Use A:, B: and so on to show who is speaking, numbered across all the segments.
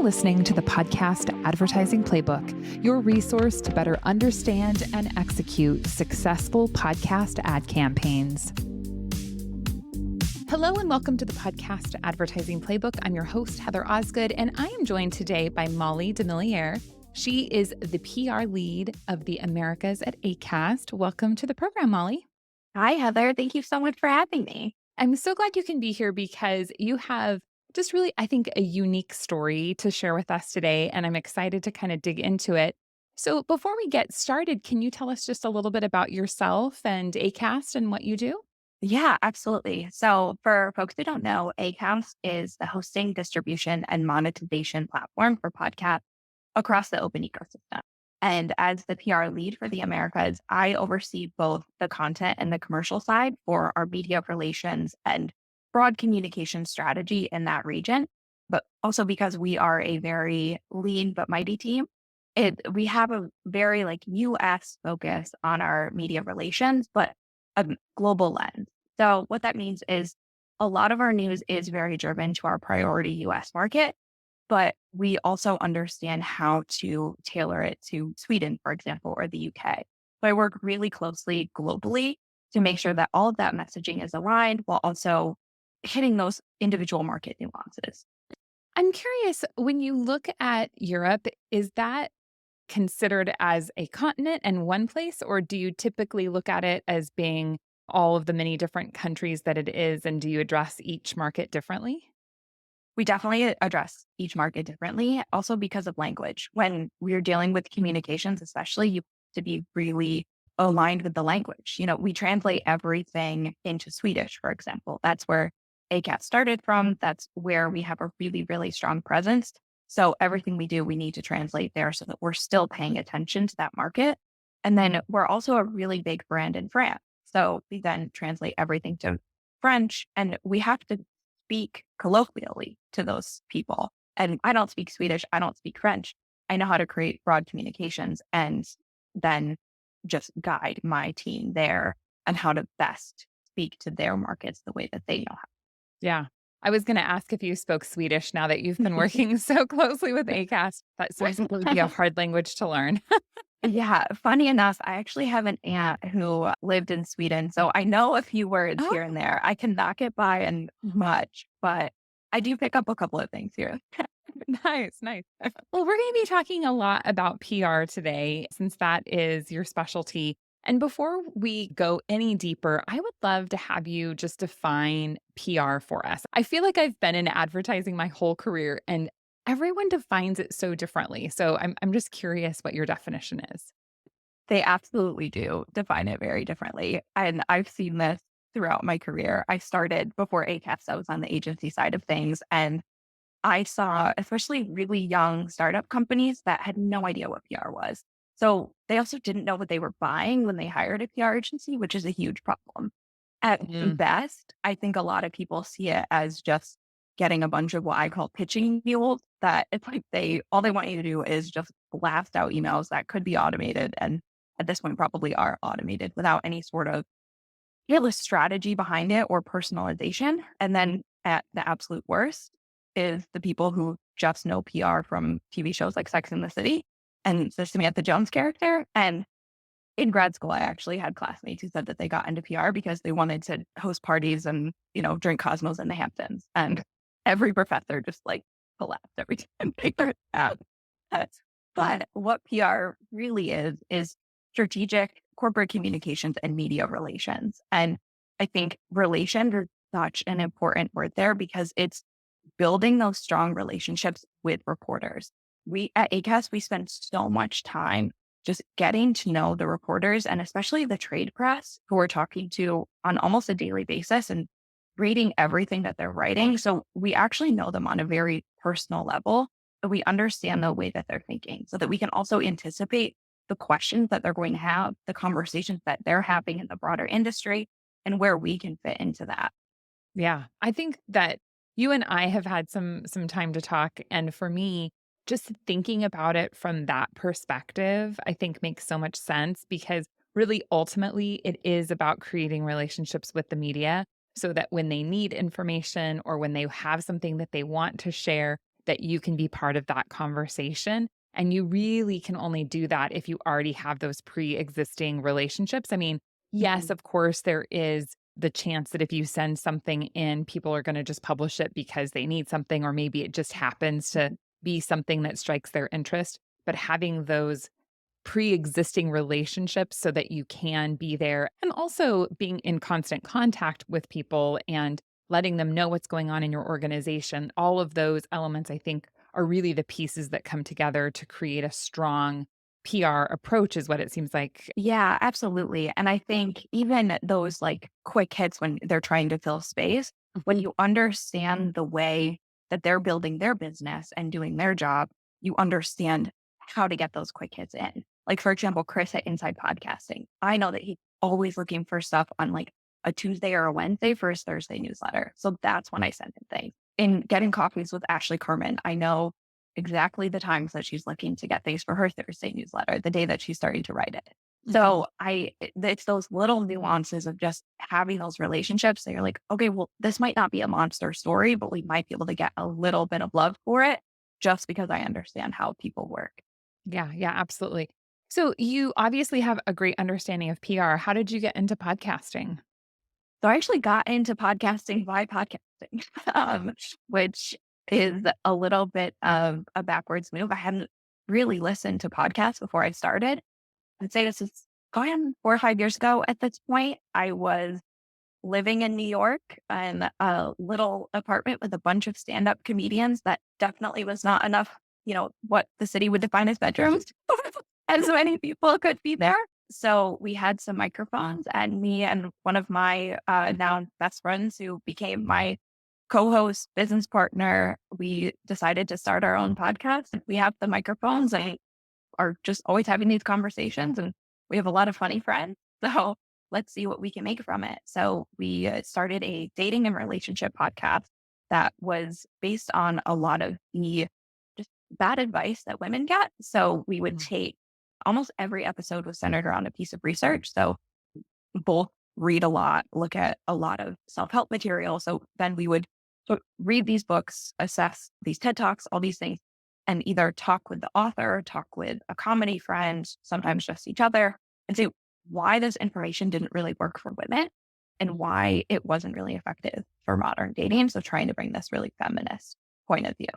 A: listening to the podcast Advertising Playbook, your resource to better understand and execute successful podcast ad campaigns. Hello and welcome to the podcast Advertising Playbook. I'm your host, Heather Osgood, and I am joined today by Molly DeMellier. She is the PR lead of the Americas at Acast. Welcome to the program, Molly.
B: Hi, Heather. Thank you so much for having me.
A: I'm so glad you can be here because you have just really, I think, a unique story to share with us today, and I'm excited to kind of dig into it. So before we get started, can you tell us just a little bit about yourself and Acast and what you do?
B: Yeah, absolutely. So, for folks who don't know, Acast is the hosting, distribution, and monetization platform for podcasts across the open ecosystem. And as the PR lead for the Americas, I oversee both the content and the commercial side for our media relations and broad communication strategy in that region. But also because we are a very lean but mighty team, we have a very US focus on our media relations, but a global lens. So what that means is a lot of our news is very driven to our priority US market, but we also understand how to tailor it to Sweden, for example, or the UK. So I work really closely globally to make sure that all of that messaging is aligned while also hitting those individual market nuances.
A: I'm curious, when you look at Europe, is that considered as a continent and one place, or do you typically look at it as being all of the many different countries that it is, and do you address each market differently?
B: We definitely address each market differently, also because of language. When we're dealing with communications, especially, you have to be really aligned with the language. We translate everything into Swedish, for example. That's where ACAT started from. That's where we have a really, really strong presence. So everything we do, we need to translate there so that we're still paying attention to that market. And then we're also a really big brand in France. So we then translate everything to French, and we have to speak colloquially to those people. And I don't speak Swedish. I don't speak French. I know how to create broad communications and then just guide my team there on how to best speak to their markets the way that they know
A: Yeah. I was going to ask if you spoke Swedish now that you've been working so closely with ACAST. That sounds like it would be a
B: how.
A: hard language to learn.
B: Yeah, funny enough, I actually have an aunt who lived in Sweden, so I know a few words
A: Oh,
B: here and there. I cannot get by and much, but I do pick up a couple of things here.
A: nice, nice. Well, we're going to be talking a lot about PR today since that is your specialty. And before we go any deeper, I would love to have you just define PR for us. I feel like I've been in advertising my whole career and everyone defines it so differently. So I'm just curious what your definition is.
B: They absolutely do define it very differently. And I've seen this throughout my career. I started before Acast, I was on the agency side of things. And I saw, especially really young startup companies that had no idea what PR was. So they also didn't know what they were buying when they hired a PR agency, which is a huge problem. At
A: Mm,
B: best, I think a lot of people see it as just getting a bunch of what I call pitching mules, that it's like all they want you to do is just blast out emails that could be automated and at this point probably are automated without any sort of real strategy behind it or personalization. And then at the absolute worst is the people who just know PR from TV shows like Sex and the City and the Samantha Jones character. And in grad school, I actually had classmates who said that they got into PR because they wanted to host parties and, drink Cosmos in the Hamptons. And every professor just collapsed every time they heard that. But what PR really is strategic corporate communications and media relations. And I think relations is such an important word there because it's building those strong relationships with reporters. We at ACAST, we spend so much time just getting to know the reporters and especially the trade press who we're talking to on almost a daily basis and reading everything that they're writing. So we actually know them on a very personal level, but we understand the way that they're thinking so that we can also anticipate the questions that they're going to have, the conversations that they're having in the broader industry, and where we can fit into that.
A: yeah. I think that you and I have had some time to talk. And for me, just thinking about it from that perspective, I think makes so much sense because really ultimately it is about creating relationships with the media so that when they need information or when they have something that they want to share, that you can be part of that conversation. And you really can only do that if you already have those pre existing relationships. I mean, yes,
B: Mhm.
A: of course, there is the chance that if you send something in, people are going to just publish it because they need something, or maybe it just happens to be something that strikes their interest. But having those pre-existing relationships so that you can be there, and also being in constant contact with people and letting them know what's going on in your organization. All of those elements, I think, are really the pieces that come together to create a strong PR approach, is what it seems like.
B: Yeah, absolutely. And I think even those like quick hits when they're trying to fill space, when you understand the way that they're building their business and doing their job, you understand how to get those quick hits in. Like, for example, Chris at Inside Podcasting. I know that he's always looking for stuff on like a Tuesday or a Wednesday for his Thursday newsletter. So that's when I send him things. In getting coffees with Ashley Carmen, I know exactly the times that she's looking to get things for her Thursday newsletter, the day that she's starting to write it.
A: Mhm.
B: So it's those little nuances of just having those relationships that you're like, okay, well, this might not be a monster story, but we might be able to get a little bit of love for it just because I understand how people work.
A: Yeah, yeah, absolutely. So you obviously have a great understanding of PR. How did you get into podcasting?
B: So I actually got into podcasting by podcasting, which is a little bit of a backwards move. I hadn't really listened to podcasts before I started. I'd say this is going on 4 or 5 years ago at this point. I was living in New York in a little apartment with a bunch of stand-up comedians that definitely was not enough, what the city would define as bedrooms. And so many people could be there. So we had some microphones, and me and one of my now best friends who became my co-host, business partner, we decided to start our own podcast. We have the microphones and are just always having these conversations, and we have a lot of funny friends. So let's see what we can make from it. So we started a dating and relationship podcast that was based on a lot of the just bad advice that women get. So we would
A: Mm.
B: take almost every episode was centered around a piece of research. So both read a lot, look at a lot of self-help material. So then we would read these books, assess these TED Talks, all these things, and either talk with the author, talk with a comedy friend, sometimes just each other, and say why this information didn't really work for women and why it wasn't really effective for modern dating. So trying to bring this really feminist point of view.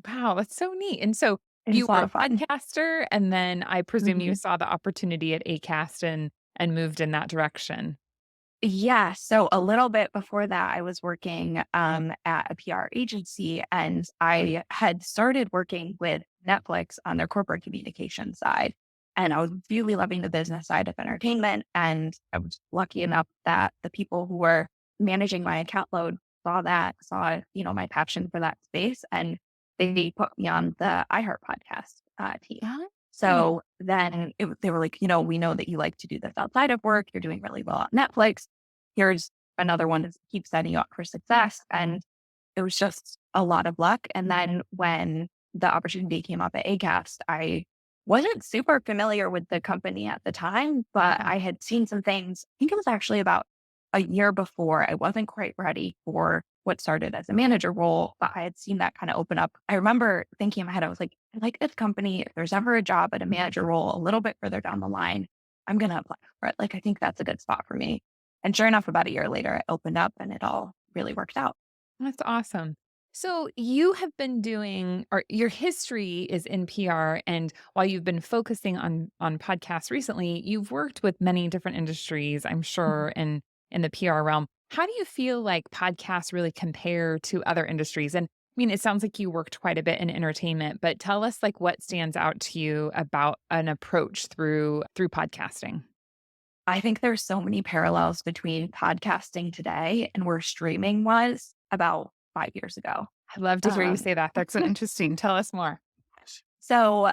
A: Wow, that's so neat. And so you
B: It's a lot
A: were
B: of
A: a
B: fun.
A: podcaster, and then I presume you
B: Mhm.
A: saw the opportunity at Acast and moved in that direction.
B: Yeah. So a little bit before that, I was working at a PR agency, and I had started working with Netflix on their corporate communication side. And I was really loving the business side of entertainment. And I was lucky enough that the people who were managing my account load saw that, saw, my passion for that space. And they put me on the iHeart podcast team.
A: Oh.
B: So then they were like, we know that you like to do this outside of work. You're doing really well on Netflix. Here's another one to keep setting you up for success. And it was just a lot of luck. And then when the opportunity came up at Acast, I wasn't super familiar with the company at the time, but I had seen some things. I think it was actually about a year before. I wasn't quite ready for what started as a manager role, but I had seen that kind of open up. I remember thinking in my head, I was like, I like this company. If there's ever a job at a manager role a little bit further down the line, I'm going to apply for it. Like, I think that's a good spot for me. And sure enough, about a year later, it opened up and it all really worked out.
A: That's awesome. So you have been doing, or your history is in PR, and while you've been focusing on podcasts recently, you've worked with many different industries, I'm
B: Mhm.
A: sure, in the PR realm. How do you feel like podcasts really compare to other industries? And I mean, it sounds like you worked quite a bit in entertainment, but tell us like what stands out to you about an approach through podcasting.
B: I think there's so many parallels between podcasting today and where streaming was about 5 years ago.
A: I'd love to hear you
B: Um,
A: say that. That's so interesting. Tell us more.
B: so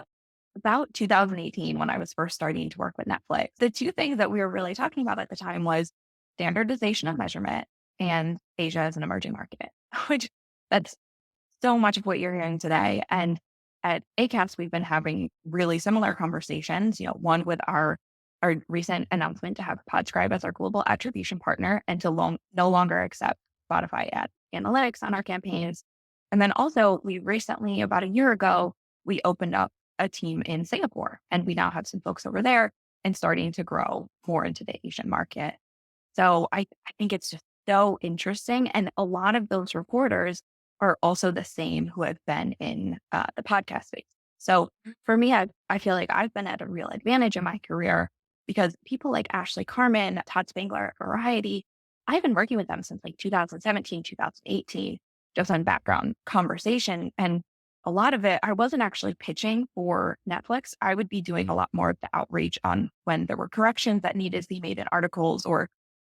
B: about 2018, when I was first starting to work with Netflix, the two things that we were really talking about at the time was standardization of measurement and Asia as an emerging market, which that's so much of what you're hearing today. And at ACAPS, we've been having really similar conversations, one with our recent announcement to have Podscribe as our global attribution partner and to no longer accept Spotify ad analytics on our campaigns. And then also we recently, about a year ago, we opened up a team in Singapore and we now have some folks over there and starting to grow more into the Asian market. So I think it's just so interesting. And a lot of those reporters are also the same who have been in the podcast space. So for me, I feel like I've been at a real advantage in my career because people like Ashley Carmen, Todd Spangler at Variety, I've been working with them since like 2017, 2018, just on background conversation. And a lot of it, I wasn't actually pitching for Netflix. I would be doing a lot more of the outreach on when there were corrections that needed to be made in articles or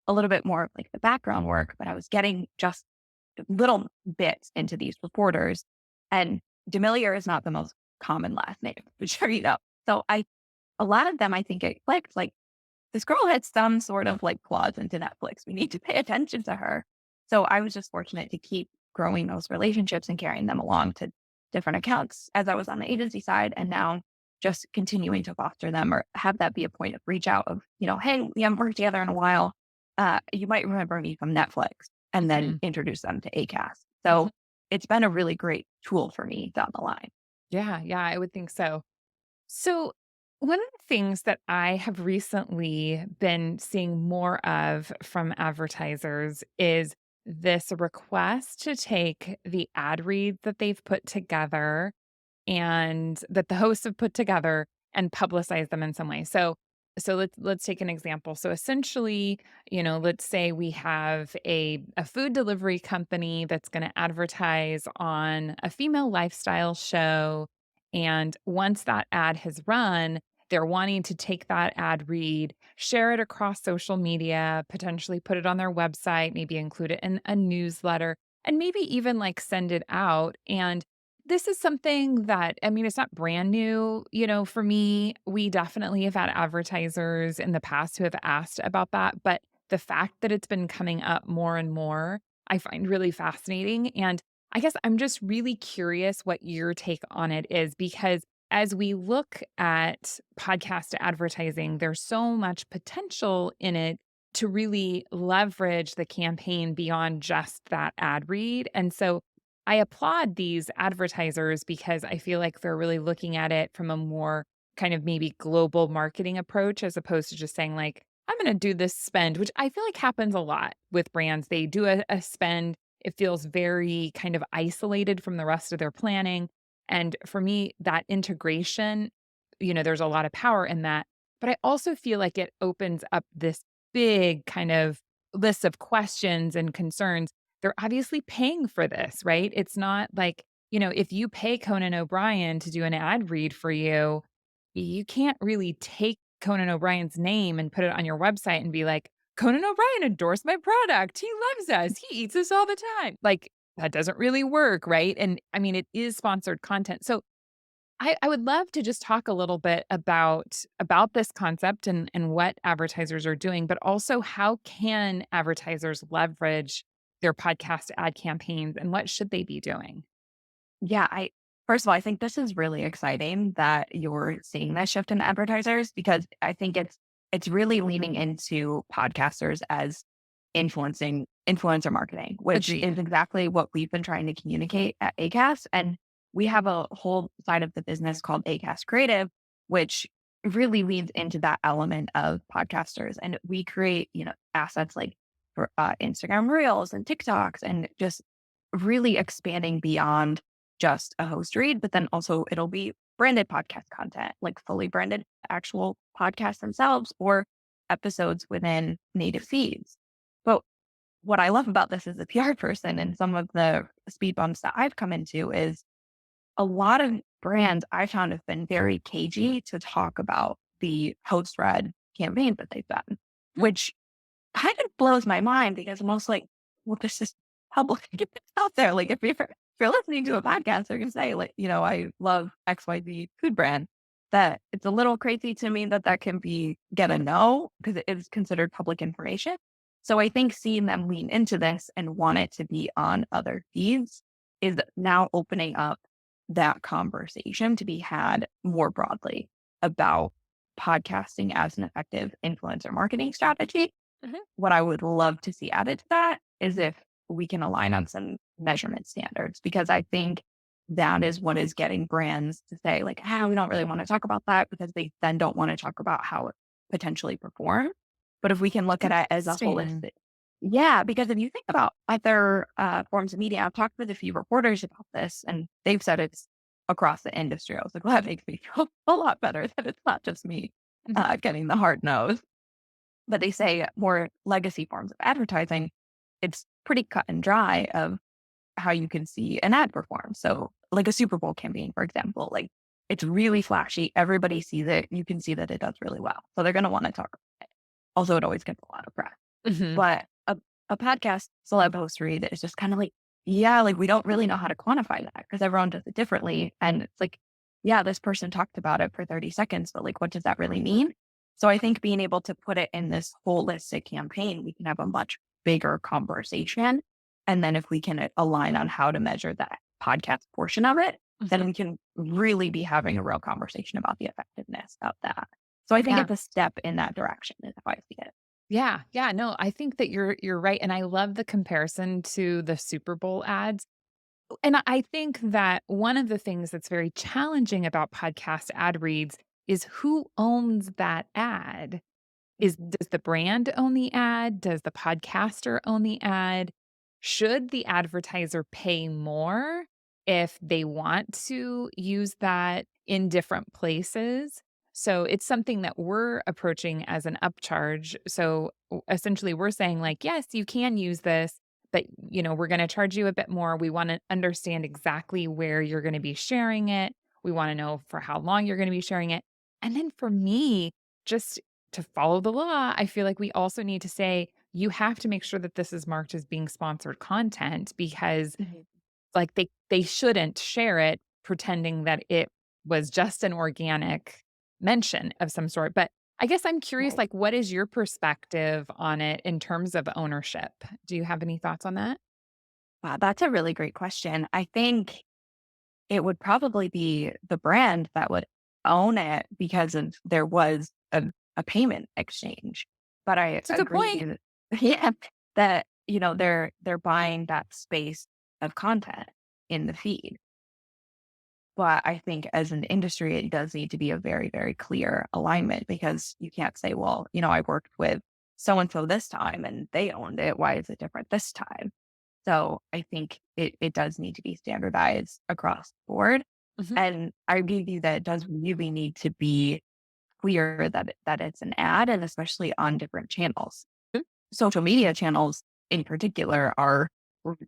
B: a little bit more of like the background work, but I was getting just little bits into these reporters. And DeMellier is not the most common last name, I'm sure you know. So a lot of them, I think it clicked like this girl had some sort of like clause into Netflix. We need to pay attention to her. So I was just fortunate to keep growing those relationships and carrying them along to different accounts as I was on the agency side. And now just continuing to foster them or have that be a point of reach out of, hey, we haven't worked together in a while. You might remember me from Netflix and then
A: Mhm.
B: introduce them to Acast. So it's been a really great tool for me down the line.
A: Yeah, yeah, I would think so. So, one of the things that I have recently been seeing more of from advertisers is this request to take the ad read that they've put together and that the hosts have put together and publicize them in some way. So let's take an example. So essentially, let's say we have a food delivery company that's going to advertise on a female lifestyle show, and once that ad has run, they're wanting to take that ad read, share it across social media, potentially put it on their website, maybe include it in a newsletter, and maybe even like send it out. And this is something that, I mean, it's not brand new, for me. We definitely have had advertisers in the past who have asked about that, but the fact that it's been coming up more and more, I find really fascinating. And I guess I'm just really curious what your take on it is because as we look at podcast advertising, there's so much potential in it to really leverage the campaign beyond just that ad read. And so I applaud these advertisers because I feel like they're really looking at it from a more kind of maybe global marketing approach as opposed to just saying like, I'm going to do this spend, which I feel like happens a lot with brands. They do a spend. It feels very kind of isolated from the rest of their planning. And for me, that integration, there's a lot of power in that. But I also feel like it opens up this big kind of list of questions and concerns. They're obviously paying for this, right? It's not like, if you pay Conan O'Brien to do an ad read for you, you can't really take Conan O'Brien's name and put it on your website and be like, Conan O'Brien endorsed my product. He loves us. He eats us all the time. Like, that doesn't really work, right? And I mean, it is sponsored content. So I would love to just talk a little bit about this concept and what advertisers are doing, but also how can advertisers leverage their podcast ad campaigns and what should they be doing?
B: Yeah, I first of all, I think this is really exciting that you're seeing this shift in advertisers because I think it's really leaning into podcasters as influencer marketing, which
A: Agreed.
B: is exactly what we've been trying to communicate at Acast. And we have a whole side of the business called Acast Creative, which really leads into that element of podcasters. And we create, assets like for Instagram Reels and TikToks and just really expanding beyond just a host read, but then also it'll be branded podcast content, like fully branded actual podcasts themselves or episodes within native feeds. But what I love about this as a PR person and some of the speed bumps that I've come into is a lot of brands I found have been very cagey to talk about the host read campaigns that they've done, which kind of blows my mind because I'm also like, well, this is public. It's out there. Like if you're listening to a podcast, they're gonna say, like, I love XYZ food brand. That it's a little crazy to me that that can be get a no because it is considered public information. So I think seeing them lean into this and want it to be on other feeds is now opening up that conversation to be had more broadly about podcasting as an effective influencer marketing strategy.
A: Mhm.
B: What I would love to see added to that is if we can align on some measurement standards, because I think that is what is getting brands to say, like, we don't really want to talk about that, because they then don't want to talk about how it potentially performed. But if we can look at it as a
A: Interesting.
B: holistic, yeah, because if you think about other forms of media, I've talked with a few reporters about this, and they've said it's across the industry. I was like, well, that makes me feel a lot better that it's not just me
A: Mhm.
B: getting the hard nose. But they say more legacy forms of advertising, it's pretty cut and dry of how you can see an ad perform. So, like a Super Bowl campaign, for example, like it's really flashy. Everybody sees it. You can see that it does really well. So they're going to want to talk about it. Also, it always gets a lot of press.
A: Mhm.
B: But a podcast celeb host read is just kind of like, yeah, like we don't really know how to quantify that because everyone does it differently. And it's like, yeah, this person talked about it for 30 seconds, but like, what does that really mean? So I think being able to put it in this holistic campaign, we can have a much bigger conversation. And then if we can align on how to measure that podcast portion of it, then
A: Mhm.
B: we can really be having a real conversation about the effectiveness of that. So I think
A: Yeah.
B: it's a step in that direction is how I see it.
A: Yeah. Yeah. No, I think that you're right. And I love the comparison to the Super Bowl ads. And I think that one of the things that's very challenging about podcast ad reads is who owns that ad?
B: Mhm.
A: Does the brand own the ad? Does the podcaster own the ad? Should the advertiser pay more if they want to use that in different places? So it's something that we're approaching as an upcharge. So essentially we're saying like, yes, you can use this, but we're going to charge you a bit more. We want to understand exactly where you're going to be sharing it. We want to know for how long you're going to be sharing it. And then for me, just to follow the law, I feel like we also need to say you have to make sure that this is marked as being sponsored content because
B: Mhm.
A: like they shouldn't share it pretending that it was just an organic mention of some sort. But I guess I'm curious
B: Right.
A: like what is your perspective on it in terms of ownership? Do you have any thoughts on that?
B: Wow, that's a really great question. I think it would probably be the brand that would own it because there was a payment exchange. But I
A: It's a good
B: agree
A: point.
B: that, yeah, that they're buying that space of content in the feed. But I think as an industry, it does need to be a very, very clear alignment, because you can't say, well, I worked with so and so this time and they owned it. Why is it different this time? So I think it does need to be standardized across the board.
A: Mhm.
B: And I agree with you that it does really need to be clear that it's an ad, and especially on different channels. Social media channels in particular are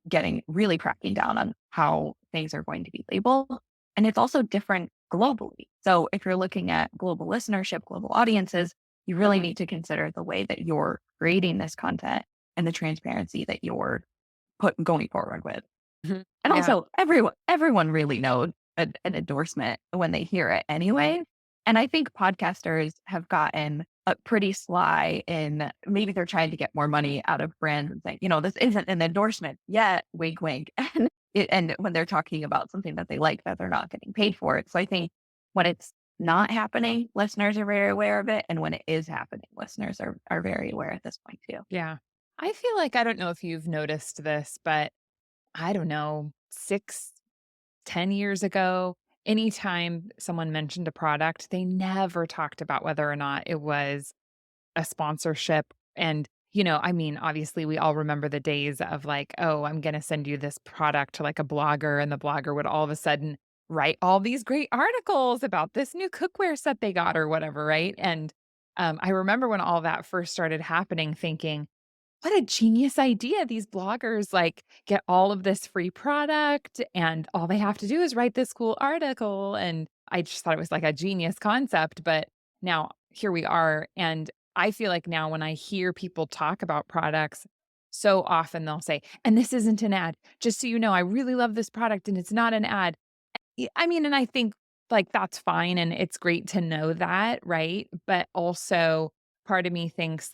B: getting really cracking down on how things are going to be labeled. And it's also different globally. So if you're looking at global listenership, global audiences, you really need to consider the way that you're creating this content and the transparency that you're going forward with.
A: Mhm.
B: And
A: Yeah.
B: also, everyone really knows an endorsement when they hear it anyway. And I think podcasters have gotten pretty sly in, maybe they're trying to get more money out of brands and saying, this isn't an endorsement yet, wink, wink. And when they're talking about something that they like, that they're not getting paid for it. So I think when it's not happening, listeners are very aware of it. And when it is happening, listeners are very aware at this point too.
A: Yeah. I feel like I don't know if you've noticed this, but I don't know, 6, 10 years ago, anytime someone mentioned a product, they never talked about whether or not it was a sponsorship. And, I mean, obviously, we all remember the days of like, oh, I'm going to send you this product to like a blogger, and the blogger would all of a sudden write all these great articles about this new cookware set they got or whatever. Right. And I remember when all that first started happening, thinking, what a genius idea. These bloggers like get all of this free product and all they have to do is write this cool article. And I just thought it was like a genius concept. But now here we are. And I feel like now when I hear people talk about products, so often they'll say, and this isn't an ad. Just so you know, I really love this product and it's not an ad. I mean, and I think like that's fine. And it's great to know that. Right. But also, part of me thinks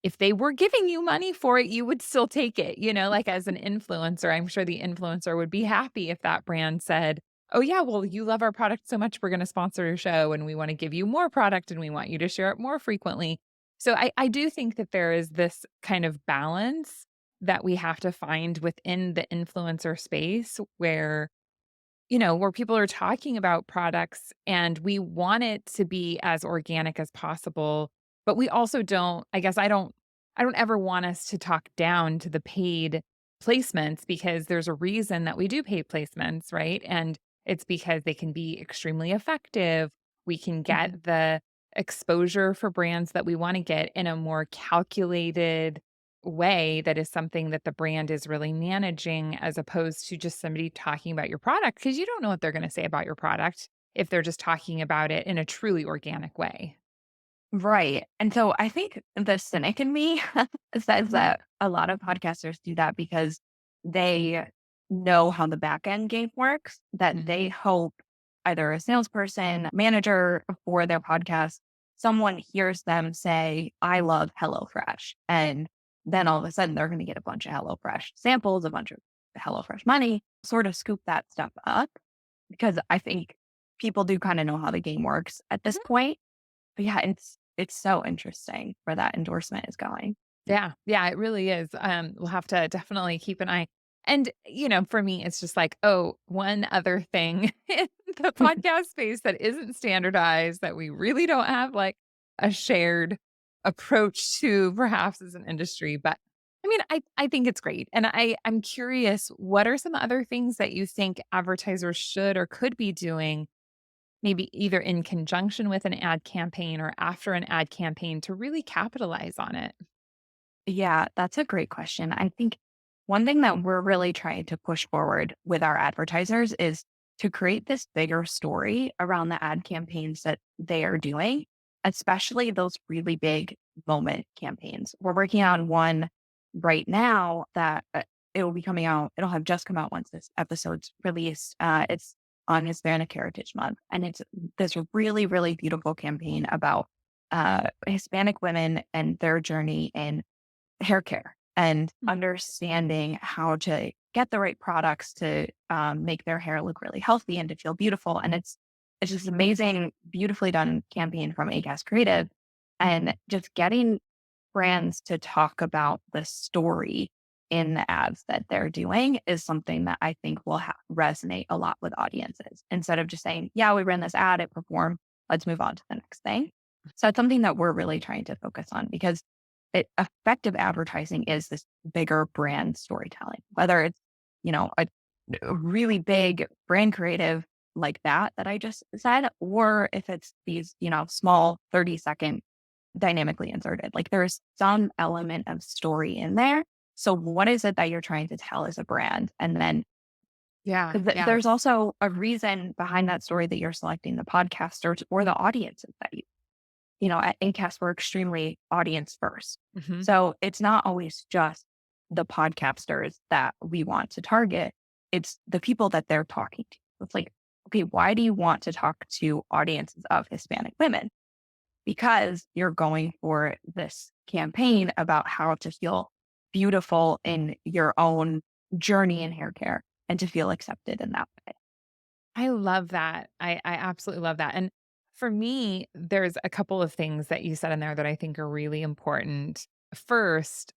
A: if they were giving you money for it, you would still take it, like as an influencer, I'm sure the influencer would be happy if that brand said, "Oh yeah, well, you love our product so much, we're gonna sponsor your show and we wanna give you more product and we want you to share it more frequently." So I do think that there is this kind of balance, that we have to find within the influencer space where where people are talking about products and we want it to be as organic as possible, but we also don't I guess I don't ever want us to talk down to the paid placements because there's a reason that we do paid placements, right? And it's because they can be extremely effective. We can
B: Mhm.
A: get the exposure for brands that we want to get in a more calculated way that is something that the brand is really managing as opposed to just somebody talking about your product because you don't know what they're going to say about your product if they're just talking about it in a truly organic way.
B: Right. And so I think the cynic in me says
A: Mhm.
B: that a lot of podcasters do that because they know how the back end game works, that
A: Mhm.
B: they hope either a salesperson, manager for their podcast, someone hears them say, I love HelloFresh. And then all of a sudden they're going to get a bunch of HelloFresh samples, a bunch of HelloFresh money, sort of scoop that stuff up because I think people do kind of know how the game works at this point. But yeah, it's so interesting where that endorsement is going.
A: Yeah, yeah, it really is. We'll have to definitely keep an eye. And, for me, it's just like, oh, one other thing in the podcast space that isn't standardized that we really don't have like a shared approach to perhaps as an industry. But I mean, I think it's great. And I'm curious, what are some other things that you think advertisers should or could be doing, maybe either in conjunction with an ad campaign or after an ad campaign to really capitalize on it?
B: Yeah, that's a great question. I think one thing that we're really trying to push forward with our advertisers is to create this bigger story around the ad campaigns that they are doing, especially those really big moment campaigns. We're working on one right now that it will be coming out. It'll have just come out once this episode's released. It's on Hispanic Heritage Month, and it's this really, really beautiful campaign about Hispanic women and their journey in hair care and understanding how to get the right products to make their hair look really healthy and to feel beautiful. And it's just amazing, beautifully done campaign from Acast Creative, and just getting brands to talk about the story in the ads that they're doing is something that I think will resonate a lot with audiences instead of just saying, yeah, we ran this ad, it performed, let's move on to the next thing. So it's something that we're really trying to focus on because effective advertising is this bigger brand storytelling, whether it's, a really big brand creative like that I just said, or if it's these, small 30-second dynamically inserted. Like there's some element of story in there. So what is it that you're trying to tell as a brand? And then
A: Yeah,
B: 'cause
A: yeah.
B: there's also a reason behind that story that you're selecting the podcasters or the audiences that at Acast, we're extremely audience first.
A: Mhm.
B: So it's not always just the podcasters that we want to target. It's the people that they're talking to. It's like, okay, why do you want to talk to audiences of Hispanic women? Because you're going for this campaign about how to feel beautiful in your own journey in hair care and to feel accepted in that way.
A: I love that. I absolutely love that. And for me, there's a couple of things that you said in there that I think are really important. First,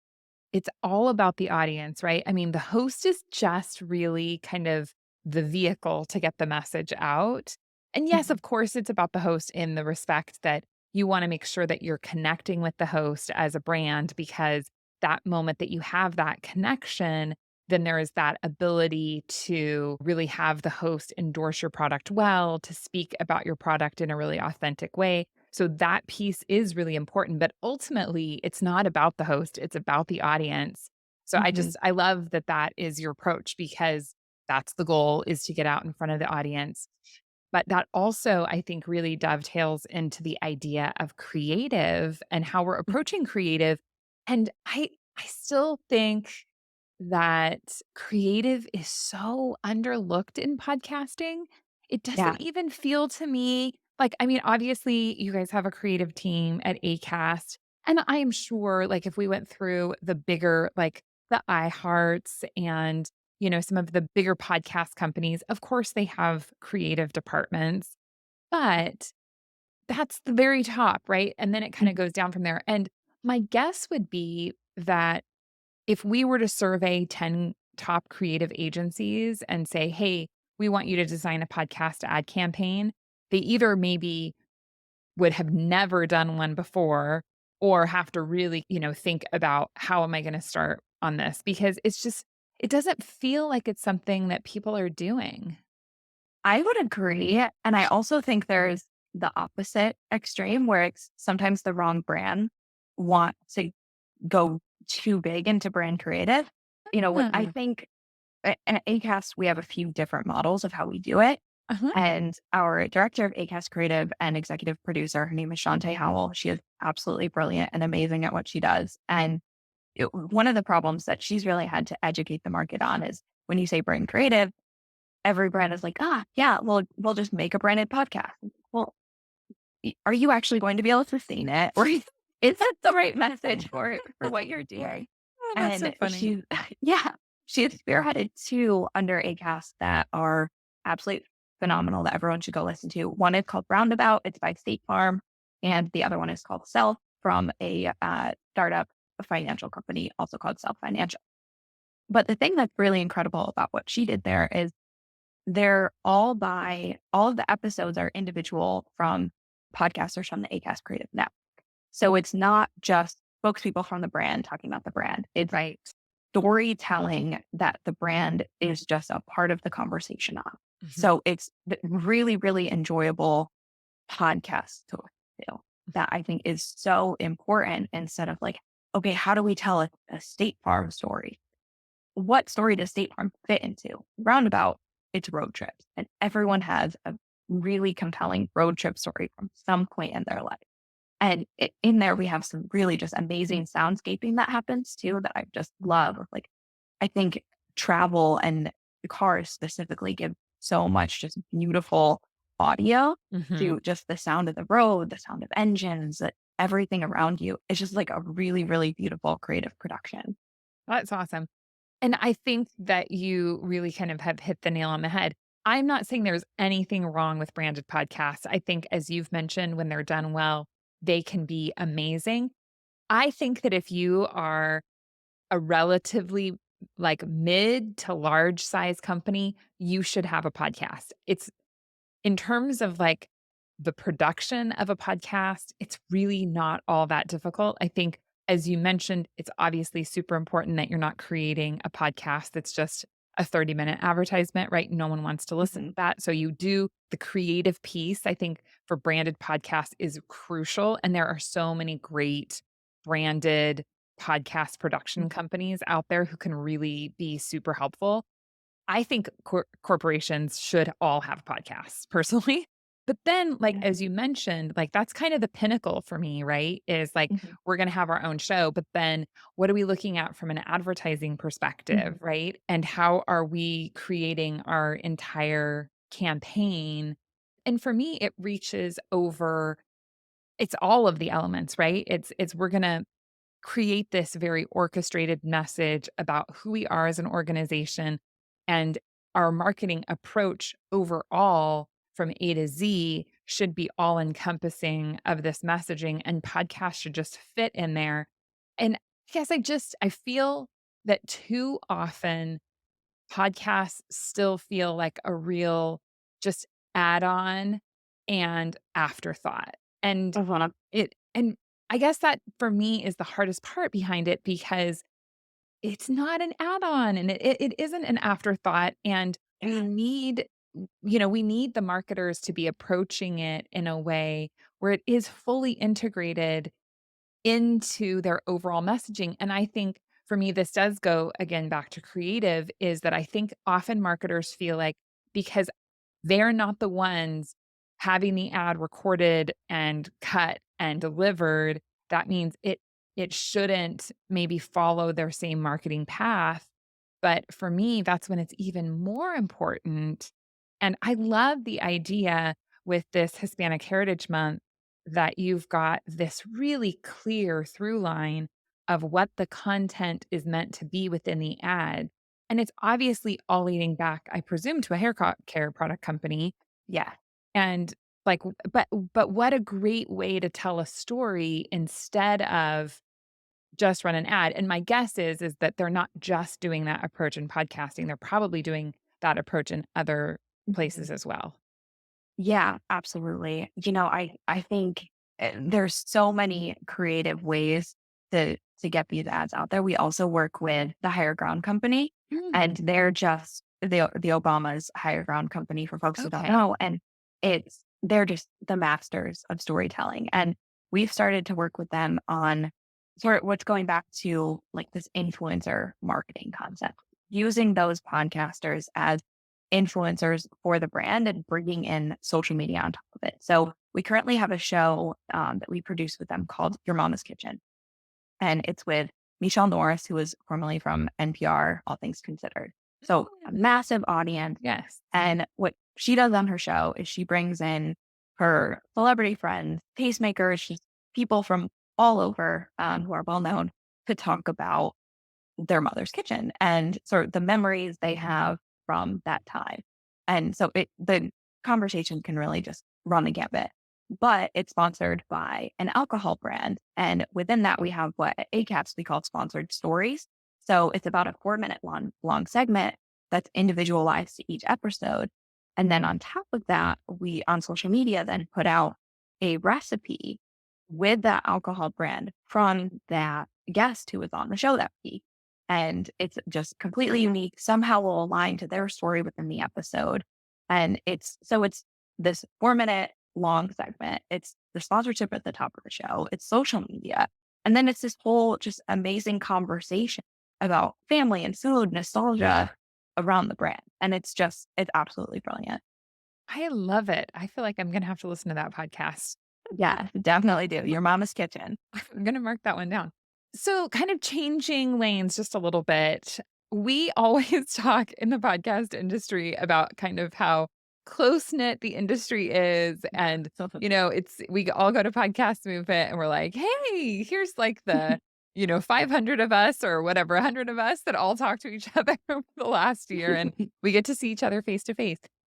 A: it's all about the audience, right? I mean, the host is just really kind of the vehicle to get the message out. And yes,
B: Mhm.
A: of course, it's about the host in the respect that you want to make sure that you're connecting with the host as a brand because that moment that you have that connection, then there is that ability to really have the host endorse your product well, to speak about your product in a really authentic way. So that piece is really important, but ultimately it's not about the host, it's about the audience. So
B: Mhm.
A: I love that that is your approach because that's the goal is to get out in front of the audience. But that also I think really dovetails into the idea of creative and how we're approaching creative. And I still think that creative is so underlooked in podcasting. It
B: Yeah.
A: doesn't even feel to me like, I mean, obviously, you guys have a creative team at Acast. And I am sure, like, if we went through the bigger, like the iHearts and, some of the bigger podcast companies, of course, they have creative departments, but that's the very top, right? And then it kind of
B: Mhm.
A: goes down from there. And my guess would be that if we were to survey 10 top creative agencies and say, "Hey, we want you to design a podcast ad campaign," they either maybe would have never done one before or have to really, think about how am I gonna start on this? Because it doesn't feel like it's something that people are doing.
B: I would agree. And I also think there's the opposite extreme where it's sometimes the wrong brand want to go too big into brand creative. What I
A: Ah,
B: think at Acast, we have a few different models of how we do it.
A: uh-huh.
B: And our director of Acast Creative and executive producer, her name is Shantae Howell. She is absolutely brilliant and amazing at what she does. And one of the problems that she's really had to educate the market on is when you say brand creative, every brand is like, yeah, well, we'll just make a branded podcast. Well, are you actually going to be able to sustain it? Or is that the right message for what you're doing?
A: Oh, that's so
B: And
A: funny.
B: she, yeah, she has spearheaded two under ACAST that are absolutely phenomenal that everyone should go listen to. One is called Roundabout. It's by State Farm. And the other one is called Self from a startup financial company, also called Self Financial. But the thing that's really incredible about what she did there is all of the episodes are individual from podcasters from the Acast Creative Network. So it's not just spokespeople from the brand talking about the brand. It's
A: Right.
B: storytelling that the brand is just a part of the conversation on.
A: Mhm.
B: So it's really, really enjoyable podcast to do that I think is so important instead of like, okay, how do we tell a State Farm story? What story does State Farm fit into? Roundabout, it's road trips. And everyone has a really compelling road trip story from some point in their life. And in there, we have some really just amazing soundscaping that happens too that I just love. Like, I think travel and cars specifically give so much just beautiful audio
A: Mhm.
B: to just the sound of the road, the sound of engines, everything around you. It's just like a really, really beautiful creative production.
A: That's awesome. And I think that you really kind of have hit the nail on the head. I'm not saying there's anything wrong with branded podcasts. I think, as you've mentioned, when they're done well, they can be amazing. I think that if you are a relatively like mid to large size company, you should have a podcast. It's in terms of like the production of a podcast, it's really not all that difficult. I think, as you mentioned, it's obviously super important that you're not creating a podcast that's just a 30-minute advertisement, right? No one wants to listen to
B: Mhm.
A: that. So you do the creative piece, I think, for branded podcasts is crucial. And there are so many great branded podcast production companies out there who can really be super helpful. I think corporations should all have podcasts personally. But then, like,
B: Yeah.
A: as you mentioned, like, that's kind of the pinnacle for me, right? Is like,
B: Mhm.
A: we're going to have our own show, but then what are we looking at from an advertising perspective,
B: Mhm.
A: right? And how are we creating our entire campaign? And for me, it reaches over, it's all of the elements, right? We're going to create this very orchestrated message about who we are as an organization and our marketing approach overall from A to Z should be all encompassing of this messaging and podcasts should just fit in there. And I feel that too often podcasts still feel like a real just add-on and afterthought. And
B: Uh-huh.
A: and I guess that for me is the hardest part behind it because it's not an add-on and it isn't an afterthought. And we need the marketers to be approaching it in a way where it is fully integrated into their overall messaging. And I think for me, this does go again back to creative is that I think often marketers feel like because they're not the ones having the ad recorded and cut and delivered, that means it shouldn't maybe follow their same marketing path. But for me, that's when it's even more important. And I love the idea with this Hispanic Heritage Month that you've got this really clear through line of what the content is meant to be within the ad. And it's obviously all leading back, I presume, to a care product company.
B: Yeah.
A: And like, but what a great way to tell a story instead of just run an ad. And my guess is that they're not just doing that approach in podcasting. They're probably doing that approach in other
B: Mhm.
A: places as well.
B: Yeah, absolutely. I think there's so many creative ways to get these ads out there. We also work with the Higher Ground Company,
A: Mm,
B: and they're just the Obama's Higher Ground Company for folks who don't
A: okay.
B: know. And they're just the masters of storytelling. And we've started to work with them on sort of what's going back to like this influencer marketing concept, using those podcasters as influencers for the brand and bringing in social media on top of it. So we currently have a show that we produce with them called Your Mama's Kitchen, and it's with Michelle Norris, who is formerly from NPR, All Things Considered. So a massive audience.
A: Yes.
B: And what she does on her show is she brings in her celebrity friends, tastemakers, just people from all over who are well known to talk about their mother's kitchen and sort of the memories they have from that time. And so the conversation can really just run the gambit. But it's sponsored by an alcohol brand. And within that, we have what at Acast we call sponsored stories. So it's about a 4 minute long segment that's individualized to each episode. And then on top of that, we on social media then put out a recipe with that alcohol brand from that guest who was on the show that week. And it's just completely unique, somehow will align to their story within the episode. And it's this 4 minute long segment. It's the sponsorship at the top of the show. It's social media. And then it's this whole just amazing conversation about family and food, nostalgia around the brand. And it's absolutely brilliant.
A: I love it. I feel like I'm going to have to listen to that podcast.
B: Yeah, definitely do. Your mama's kitchen.
A: I'm going to mark that one down. So, kind of changing lanes just a little bit. We always talk in the podcast industry about kind of how close knit the industry is. And, we all go to Podcast Movement and we're like, hey, here's like the, 500 of us or whatever, 100 of us that all talk to each other over the last year. And we get to see each other face to face.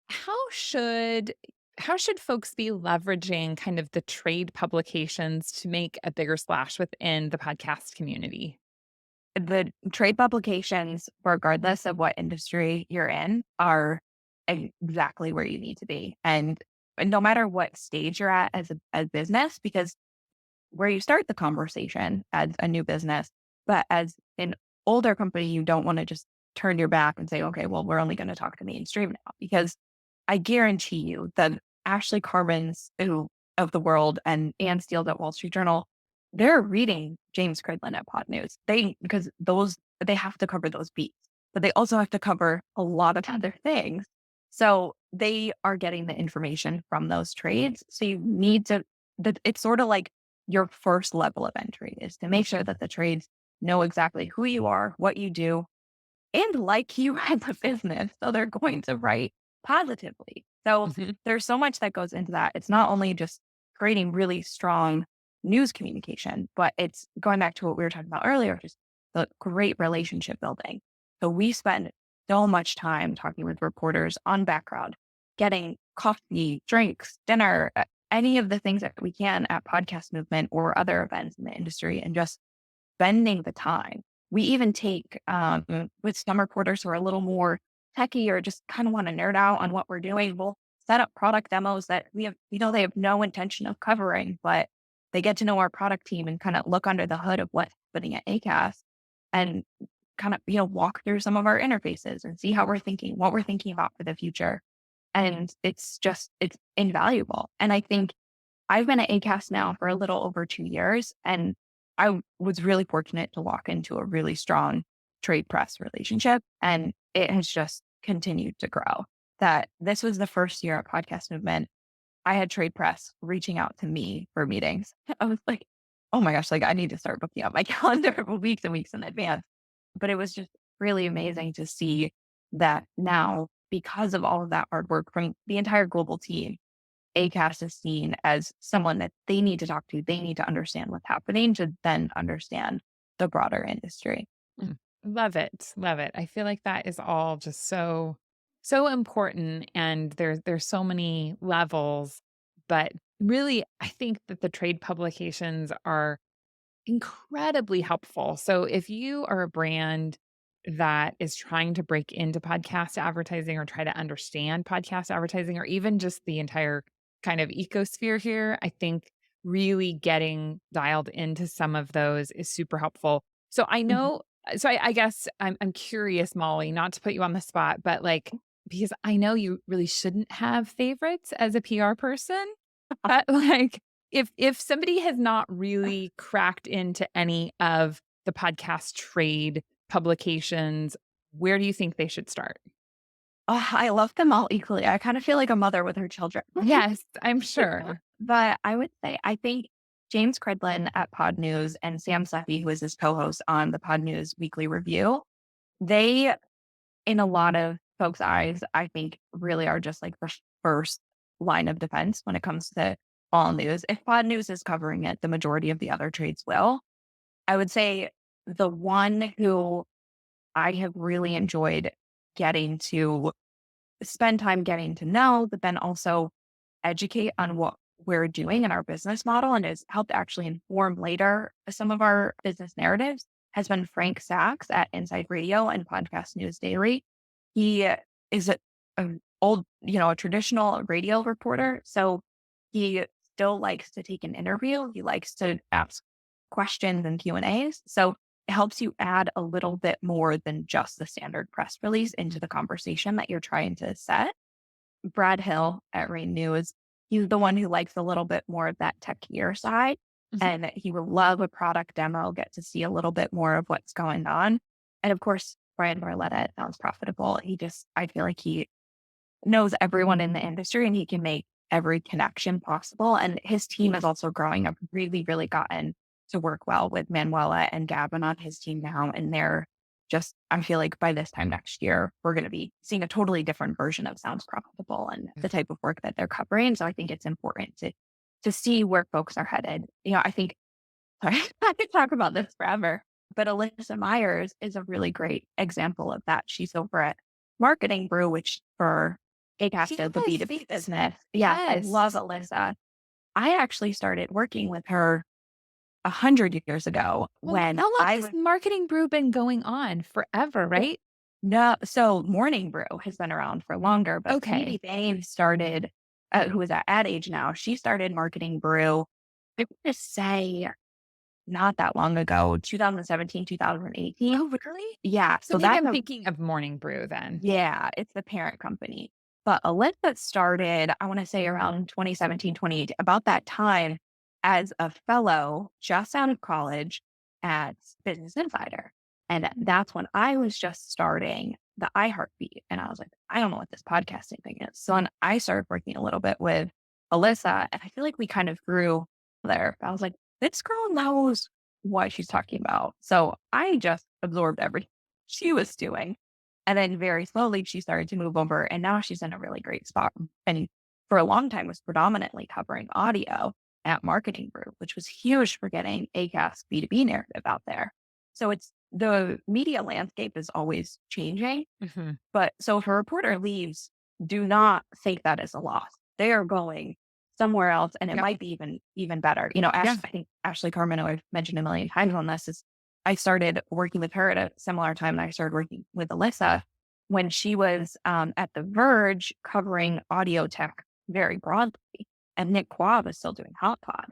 A: How should how should folks be leveraging kind of the trade publications to make a bigger splash within the podcast community?
B: The trade publications, regardless of what industry you're in, are exactly where you need to be. And no matter what stage you're at as business, because where you start the conversation as a new business, but as an older company, you don't want to just turn your back and say, okay, well, we're only going to talk to mainstream now. Because I guarantee you that Ashley Carmen's of the world and Ann Steele's at Wall Street Journal, they're reading James Cridland at Pod News. Because they have to cover those beats, but they also have to cover a lot of other things. So they are getting the information from those trades. So you need to, it's sort of like your first level of entry is to make sure that the trades know exactly who you are, what you do, and like you as a business. So they're going to write positively. So
A: Mhm.
B: there's so much that goes into that. It's not only just creating really strong news communication, but it's going back to what we were talking about earlier, just the great relationship building. So we spend so much time talking with reporters on background, getting coffee, drinks, dinner, any of the things that we can at Podcast Movement or other events in the industry, and just spending the time. We even take with some reporters who are a little more techie or just kind of want to nerd out on what we're doing. We'll set up product demos that they have no intention of covering, but they get to know our product team and kind of look under the hood of what's happening at Acast and kind of, walk through some of our interfaces and see how we're thinking, what we're thinking about for the future. And it's invaluable. And I think I've been at Acast now for a little over 2 years, and I was really fortunate to walk into a really strong trade press relationship, and it has just continued to grow. That this was the first year at Podcast Movement. I had trade press reaching out to me for meetings. I was like, oh my gosh, like I need to start booking up my calendar for weeks and weeks in advance. But it was just really amazing to see that now, because of all of that hard work from the entire global team, ACAST is seen as someone that they need to talk to. They need to understand what's happening to then understand the broader industry.
A: Mm. Love it. Love it. I feel like that is all just so important and there's so many levels, but really I think that the trade publications are incredibly helpful. So if you are a brand that is trying to break into podcast advertising or try to understand podcast advertising or even just the entire kind of ecosphere here, I think really getting dialed into some of those is super helpful. So I
B: Mhm.
A: know I guess I'm curious, Molly, not to put you on the spot, but like because I know you really shouldn't have favorites as a PR person, but, like, if somebody has not really cracked into any of the podcast trade publications, where do you think they should start?
B: Oh, I love them all equally. I kind of feel like a mother with her children.
A: Yes, I'm sure.
B: But I would say, I think James Cridlin at Pod News and Sam Seffy, who is his co-host on the Pod News Weekly Review, they, in a lot of folks' eyes, I think really are just like the first line of defense when it comes to all news. If Pod News is covering it, the majority of the other trades will. I would say the one who I have really enjoyed getting to spend time getting to know, but then also educate on what we're doing in our business model and has helped actually inform later some of our business narratives has been Frank Sachs at Inside Radio and Podcast News Daily. He is a old, a traditional radio reporter. So he still likes to take an interview. He likes to ask questions and Q&As. So it helps you add a little bit more than just the standard press release into the conversation that you're trying to set. Brad Hill at Rain News, he's the one who likes a little bit more of that techier side.
A: Mhm.
B: And he would love a product demo, get to see a little bit more of what's going on. And of course, Brian Barletta at Sounds Profitable. I feel like he knows everyone in the industry and he can make every connection possible. And his team is also growing up really, really gotten to work well with Manuela and Gavin on his team now. And they're just, I feel like by this time next year, we're going to be seeing a totally different version of Sounds Profitable and the type of work that they're covering. So I think it's important to see where folks are headed. I think sorry, I could talk about this forever, but Alyssa Myers is a really great example of that. She's over at Marketing Brew, which for Acast, the
A: Yes,
B: B2B business. Yes, I love
A: yes.
B: Alyssa. I actually started working with her 100 years ago
A: Well,
B: when
A: how long
B: I
A: has
B: was
A: marketing brew been going on? Forever, right?
B: no, so Morning Brew has been around for longer, but Phoebe
A: Okay.
B: Bain started, who is at Ad Age now. She started Marketing Brew. I would just say not that long ago, 2017, 2018.
A: Oh, really?
B: Yeah.
A: So
B: So
A: maybe
B: that's
A: I'm thinking of morning brew then.
B: yeah, it's the parent company. But Alyssa started, I want to say around 2017, 2018, about that time as a fellow just out of college at Business Insider. And that's when I was just starting the iHeartBeat. And I was like, I don't know what this podcasting thing is. So then I started working a little bit with Alyssa, and I feel like we kind of grew there. I was like, this girl knows what she's talking about. So I just absorbed everything she was doing. And then very slowly she started to move over and now she's in a really great spot. And for a long time was predominantly covering audio at Marketing Group, which was huge for getting Acast B2B narrative out there. So it's the media landscape is always changing.
A: Mhm.
B: But so if a reporter leaves, do not think that is a loss. They are going somewhere else and it
A: Yep.
B: might be even better.
A: Yeah.
B: I think Ashley Carmen, who I've mentioned a million times on this, is I started working with her at a similar time that I started working with Alyssa when she was at The Verge covering audio tech very broadly. And Nick Quab is still doing Hot Pod.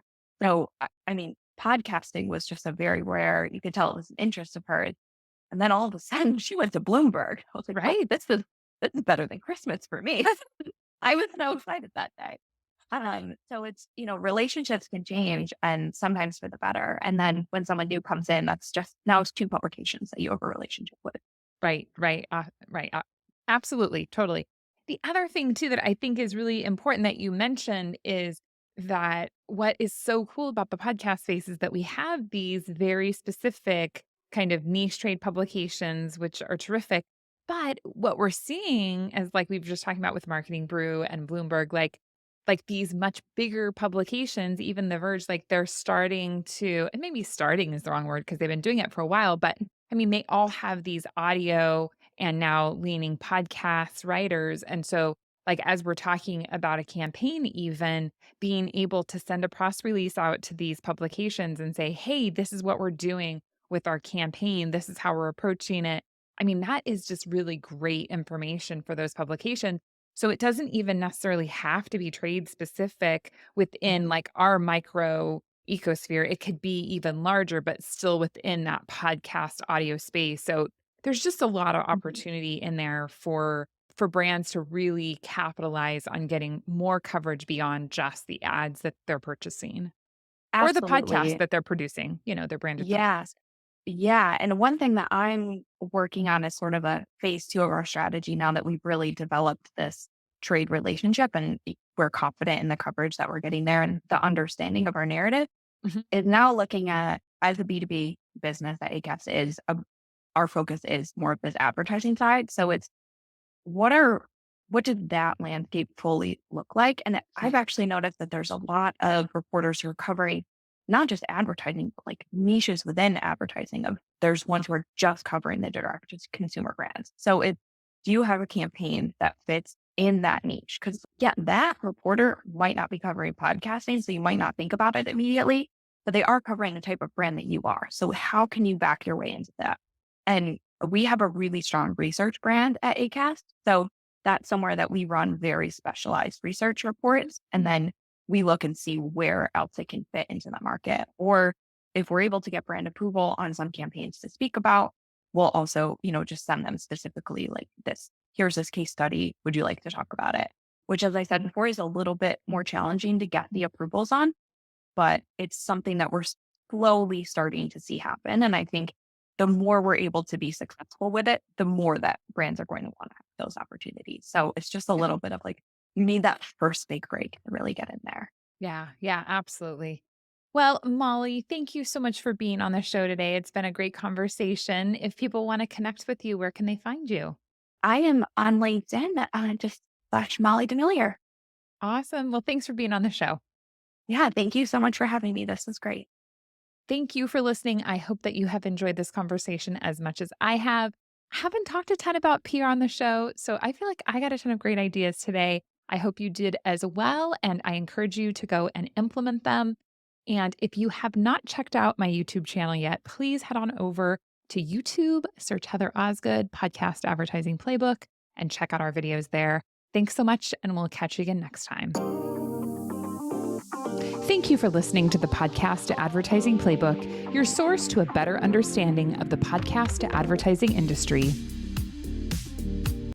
B: So, I mean, podcasting was just a very rare, you could tell it was an interest of hers. And then all of a sudden she went to Bloomberg. I was like, oh,
A: Right.
B: this is better than Christmas for me. I was so excited that day. So it's, relationships can change and sometimes for the better. And then when someone new comes in, that's just now it's two publications that you have a relationship with.
A: Right, right, right. Absolutely, totally. The other thing too that I think is really important that you mentioned is that what is so cool about the podcast space is that we have these very specific kind of niche trade publications, which are terrific. But what we're seeing is like we've just talking about with Marketing Brew and Bloomberg, like these much bigger publications, even The Verge, like they're starting to, and maybe starting is the wrong word because they've been doing it for a while, but I mean, they all have these audio and now leaning podcast writers. And so like as we're talking about a campaign, even being able to send a press release out to these publications and say, hey, this is what we're doing with our campaign. This is how we're approaching it. I mean, that is just really great information for those publications. So it doesn't even necessarily have to be trade specific within like our micro ecosphere. It could be even larger, but still within that podcast audio space. So there's just a lot of
B: Mhm.
A: opportunity in there for brands to really capitalize on getting more coverage beyond just the ads that they're purchasing or the podcast
B: Absolutely.
A: that they're producing, their branded podcast.
B: Yes. Yeah. And one thing that I'm working on is sort of a phase two of our strategy now that we've really developed this trade relationship and we're confident in the coverage that we're getting there and the understanding of our narrative
A: Mhm.
B: is now looking at as a B2B business that Acast is, our focus is more of this advertising side. So it's what are what did that landscape fully look like? And I've actually noticed that there's a lot of reporters who are covering not just advertising, but like niches within advertising. Of there's ones who are just covering the direct to consumer brands. So it do you have a campaign that fits in that niche? Because yeah, that reporter might not be covering podcasting, so you might not think about it immediately, but they are covering the type of brand that you are. So how can you back your way into that? And we have a really strong research brand at Acast. So that's somewhere that we run very specialized research reports. And then we look and see where else it can fit into the market. Or if we're able to get brand approval on some campaigns to speak about, we'll also, just send them specifically like this. Here's this case study. Would you like to talk about it? Which, as I said before, is a little bit more challenging to get the approvals on, but it's something that we're slowly starting to see happen. And I think the more we're able to be successful with it, the more that brands are going to want to have those opportunities. So it's just a little bit of like, you need that first big break to really get in there.
A: Yeah, yeah, absolutely. Well, Molly, thank you so much for being on the show today. It's been a great conversation. If people want to connect with you, where can they find you?
B: I am on LinkedIn, just slash Molly DeMellier.
A: Awesome. Well, thanks for being on the show.
B: Yeah, thank you so much for having me. This was great.
A: Thank you for listening. I hope that you have enjoyed this conversation as much as I have. I haven't talked a ton about PR on the show, so I feel like I got a ton of great ideas today. I hope you did as well, and I encourage you to go and implement them. And if you have not checked out my YouTube channel yet, please head on over to YouTube, search Heather Osgood Podcast Advertising Playbook, and check out our videos there. Thanks so much, and we'll catch you again next time. Thank you for listening to the Podcast Advertising Playbook, your source to a better understanding of the podcast advertising industry.